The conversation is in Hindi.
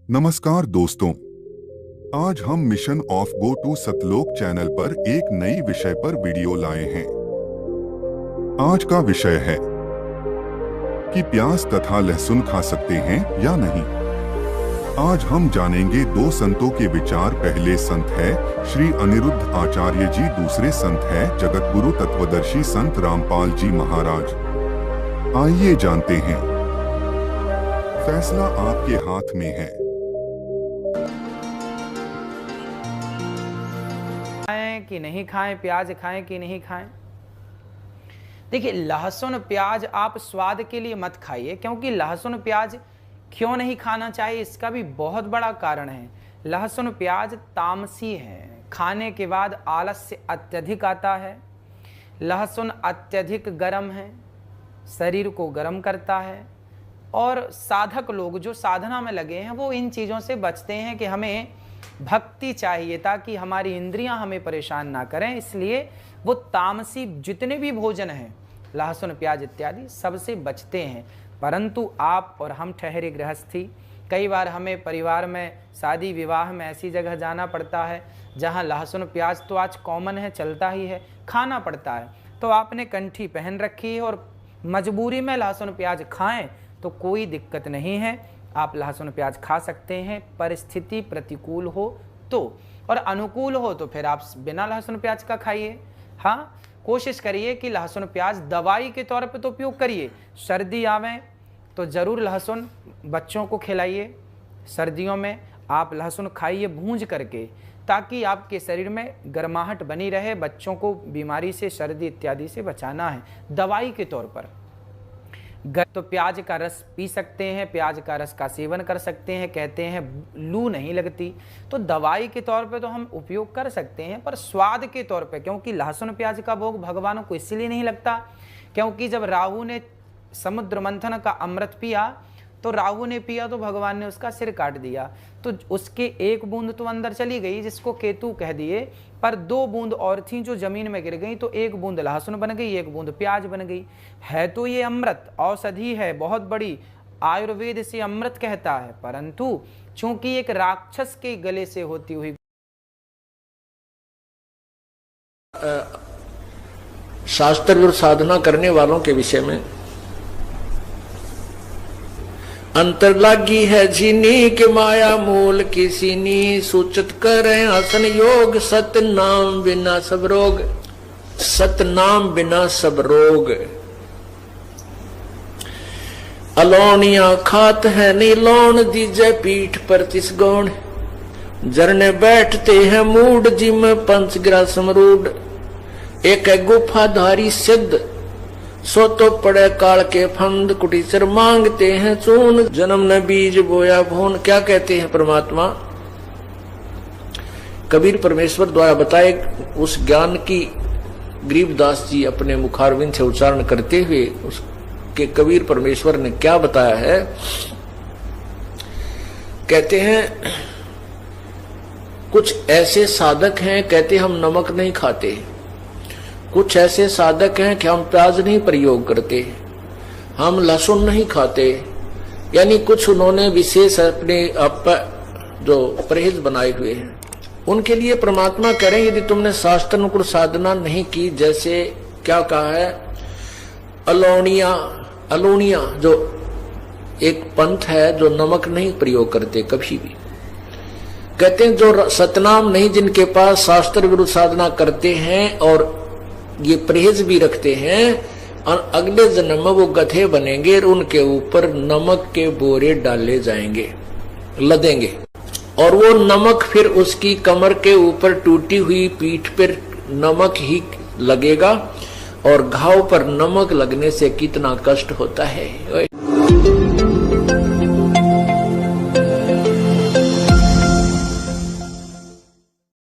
नमस्कार दोस्तों, आज हम mission of go to Satlok channel पर एक नई विषय पर वीडियो लाए हैं। आज का विषय है कि प्याज तथा लहसुन खा सकते हैं या नहीं। आज हम जानेंगे दो संतों के विचार। पहले संत है श्री अनिरुद्ध आचार्य जी, दूसरे संत है जगतगुरु तत्वदर्शी संत रामपाल जी महाराज। आइए जानते हैं। फैसला आपके हाथ में है। खाएं कि नहीं खाएं, प्याज खाएं कि नहीं खाएं। देखिए, लहसुन प्याज आप स्वाद के लिए मत खाइए, क्योंकि लहसुन प्याज क्यों नहीं खाना चाहिए इसका भी बहुत बड़ा कारण है। लहसुन प्याज तामसी है, खाने के बाद आलस्य अत्यधिक आता है। लहसुन अत्यधिक गर्म है, शरीर को गर्म करता है। और साधक लोग जो साधना में लगे हैं वो इन चीज़ों से बचते हैं कि हमें भक्ति चाहिए ताकि हमारी इंद्रियां हमें परेशान ना करें, इसलिए वो तामसी जितने भी भोजन हैं, लहसुन प्याज इत्यादि, सबसे बचते हैं। परंतु आप और हम ठहरे गृहस्थी, कई बार हमें परिवार में शादी विवाह में ऐसी जगह जाना पड़ता है जहां लहसुन प्याज तो आज कॉमन है, चलता ही है, खाना पड़ता है। तो आपने कंठी पहन रखी है और मजबूरी में लहसुन प्याज खाएं तो कोई दिक्कत नहीं है, आप लहसुन प्याज खा सकते हैं। परिस्थिति प्रतिकूल हो तो, और अनुकूल हो तो फिर आप बिना लहसुन प्याज का खाइए। हाँ, कोशिश करिए कि लहसुन प्याज दवाई के तौर पे तो उपयोग करिए। सर्दी आवे तो ज़रूर लहसुन बच्चों को खिलाइए। सर्दियों में आप लहसुन खाइए भूंज करके, ताकि आपके शरीर में गर्माहट बनी रहे। बच्चों को बीमारी से, सर्दी इत्यादि से बचाना है दवाई के तौर पर। तो प्याज का रस पी सकते हैं, प्याज का रस का सेवन कर सकते हैं। कहते हैं लू नहीं लगती, तो दवाई के तौर पे तो हम उपयोग कर सकते हैं, पर स्वाद के तौर पे, क्योंकि लहसुन प्याज का भोग भगवान को इसलिए नहीं लगता क्योंकि जब राहु ने समुद्र मंथन का अमृत पिया तो राहु ने पिया तो भगवान ने उसका सिर काट दिया। तो उसके एक बूंद तो अंदर चली गई जिसको केतु कह दिए, पर दो बूंद और थी जो जमीन में गिर गई, तो एक बूंद लहसुन बन गई, एक बूंद प्याज बन गई। है तो ये अमृत, औषधि है बहुत बड़ी, आयुर्वेद से अमृत कहता है, परंतु चूंकि एक राक्षस के गले से होती हुई शास्त्र साधना करने वालों के विषय में अंतर लागी है जीनी के माया मूल की सीनी, सूचित करें आसन योग, सत नाम बिना सब रोग, सत नाम बिना सब रोग। अलोनिया खात है नीलोन, दीजे पीठ पर तिस गौण, जरने बैठते हैं मूड जिम पंचग्रा समरूड, एक है गुफाधारी सिद्ध, सो तो पड़े काल के फंद, कुटीचर मांगते हैं चून, जन्म न बीज बोया भून। क्या कहते हैं परमात्मा? कबीर परमेश्वर द्वारा बताए उस ज्ञान की गरीबदास जी अपने मुखारविंद से उच्चारण करते हुए उसके कबीर परमेश्वर ने क्या बताया है। कहते हैं कुछ ऐसे साधक हैं, कहते हम नमक नहीं खाते। कुछ ऐसे साधक हैं कि हम प्याज नहीं प्रयोग करते, हम लहसुन नहीं खाते, यानी कुछ उन्होंने विशेष अपने आप जो परहेज बनाए हुए हैं। उनके लिए परमात्मा कह रहे हैं यदि तुमने शास्त्रानुकूल साधना नहीं की, जैसे क्या कहा है, अलोनिया जो एक पंथ है जो नमक नहीं प्रयोग करते कभी भी। कहते हैं जो सतनाम नहीं, जिनके पास शास्त्र विरुद्ध साधना करते हैं और ये परहेज भी रखते हैं, और अगले जन्म में वो गधे बनेंगे और उनके ऊपर नमक के बोरे डाले जाएंगे, लदेंगे, और वो नमक फिर उसकी कमर के ऊपर टूटी हुई पीठ पर नमक ही लगेगा। और घाव पर नमक लगने से कितना कष्ट होता है।